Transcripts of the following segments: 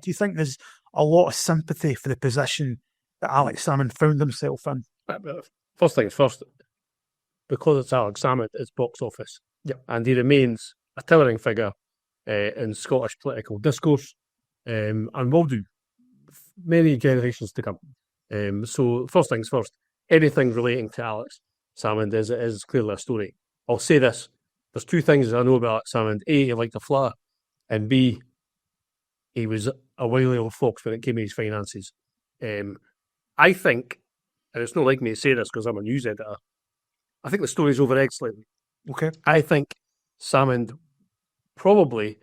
Do you think there's a lot of sympathy for the position that Alex Salmond found himself in? First things first, because it's Alex Salmond, it's box office. Yep. And he remains a towering figure in Scottish political discourse, and will do many generations to come. So first things first, anything relating to Alex Salmond is clearly a story. I'll say this, there's two things I know about Alex Salmond. A, he liked to fly, and B, he was a wily old fox when it came to his finances. I think, and it's not like me to say this because I'm a news editor, I think the story's over-egged slightly. Okay. I think Salmond probably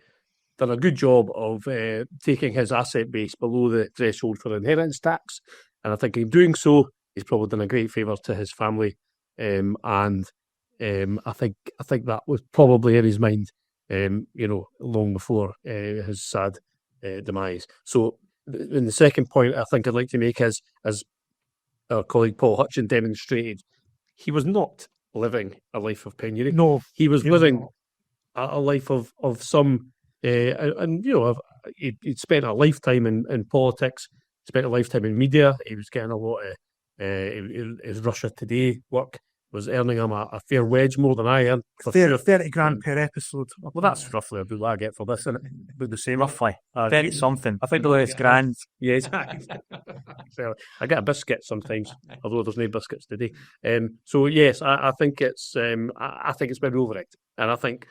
done a good job of taking his asset base below the threshold for inheritance tax, and I think in doing so, he's probably done a great favour to his family, and I think that was probably in his mind, long before his sad demise. So, in the second point, I think I'd like to make is, as our colleague Paul Hutchin demonstrated, he was not living a life of penury. No, he was living a life of some, and he'd spent a lifetime in politics, spent a lifetime in media. He was getting a lot of his Russia Today work was earning him a fair wedge more than I earned. For 30 grand per episode. Well, that's roughly about what I get for this, isn't it? About the same. Roughly. 30 something. I think the latest grand. Yeah, exactly. So I get a biscuit sometimes, although there's no biscuits today. So yes, I think it's I think it's been over-egged. And I think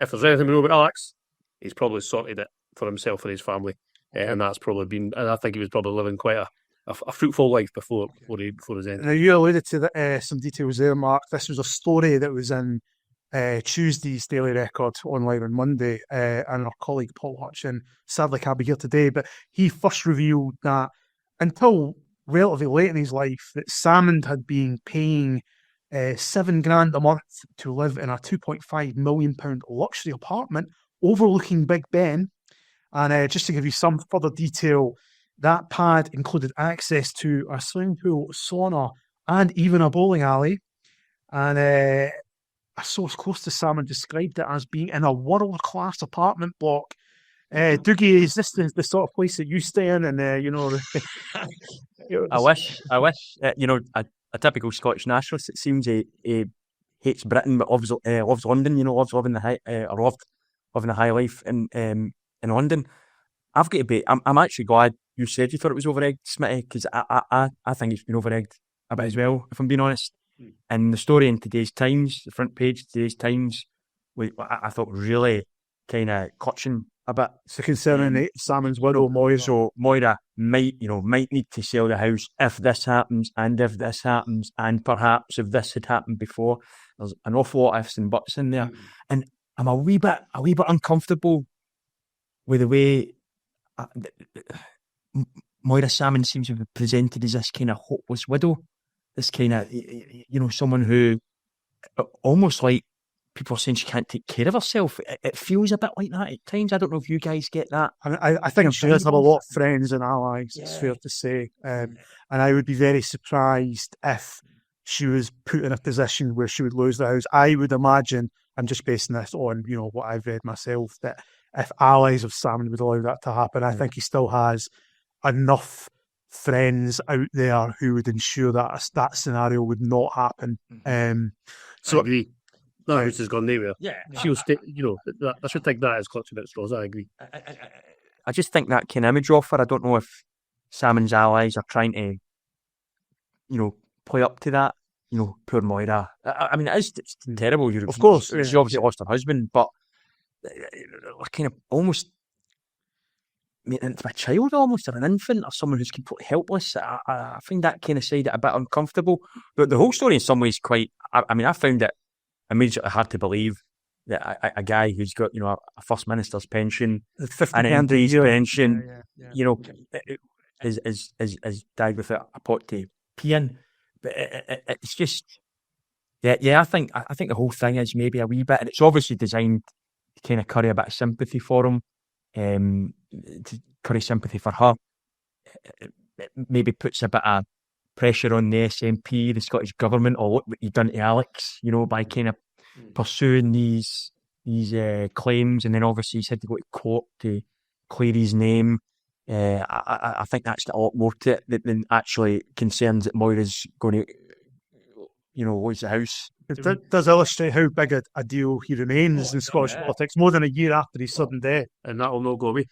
if there's anything we know about Alex, he's probably sorted it for himself and his family. And that's probably been, and I think he was probably living quite a fruitful life before his end. Now, you alluded to some details there, Mark. This was a story that was in Tuesday's Daily Record online on Monday, and our colleague Paul Hutchin sadly can't be here today, but he first revealed that until relatively late in his life, that Salmond had been paying £7 grand a month to live in a £2.5 million luxury apartment overlooking Big Ben. And just to give you some further detail, that pad included access to a swimming pool, sauna, and even a bowling alley. And a source close to Salmond described it as being in a world-class apartment block. Dougie, is this the sort of place that you stay in? And I wish. A typical Scottish nationalist. It seems he hates Britain but loves London. Loves living the high life in London. I've got to be. I'm actually glad you said you thought it was over-egged, Smitty, because I think it's been over-egged a bit as well, if I'm being honest. And the story in today's Times, the front page of today's Times, I thought really kind of clutching a bit. So concerning Salmond's widow, Moira. So Moira might need to sell the house if this happens, and if this happens, and perhaps if this had happened before. There's an awful lot of ifs and buts in there, and I'm a wee bit uncomfortable with the way Moira Salmond seems to be presented as this kind of hopeless widow, this kind of someone who almost like people are saying she can't take care of herself. It feels a bit like that at times. I don't know if you guys get that. I think she does have a lot of friends and allies, it's fair to say. And I would be very surprised if she was put in a position where she would lose the house. I would imagine, I'm just basing this on, what I've read myself, that if allies of Salmond would allow that to happen, I think he still has enough friends out there who would ensure that that scenario would not happen. So I agree. That house has gone nowhere. Yeah, she'll stay. I should take that as clutching at straws. I agree. I just think that kind of image offer. I don't know if Salmond's allies are trying to, play up to that. Poor Moira. I mean, it's terrible. Of course, she obviously lost her husband, but we're kind of almost making it into a child, almost, or an infant, or someone who's completely helpless. I find that kind of side a bit uncomfortable. But the whole story, in some ways, quite. I found it immediately hard to believe that a guy who's got a First Minister's pension, an MP's pension, is died with a pot to pee in. But it's just, I think the whole thing is maybe a wee bit, and it's obviously designed to kind of curry a bit of sympathy for him, to curry sympathy for her. It maybe puts a bit of pressure on the SNP, the Scottish Government, or what you've done to Alex, by kind of pursuing these claims, and then obviously he's had to go to court to clear his name. I think that's got a lot more to it than actually concerns that Moira's going to, lose the house. It does illustrate how big a deal he remains in Scottish politics, more than a year after his sudden death. And that will not go away.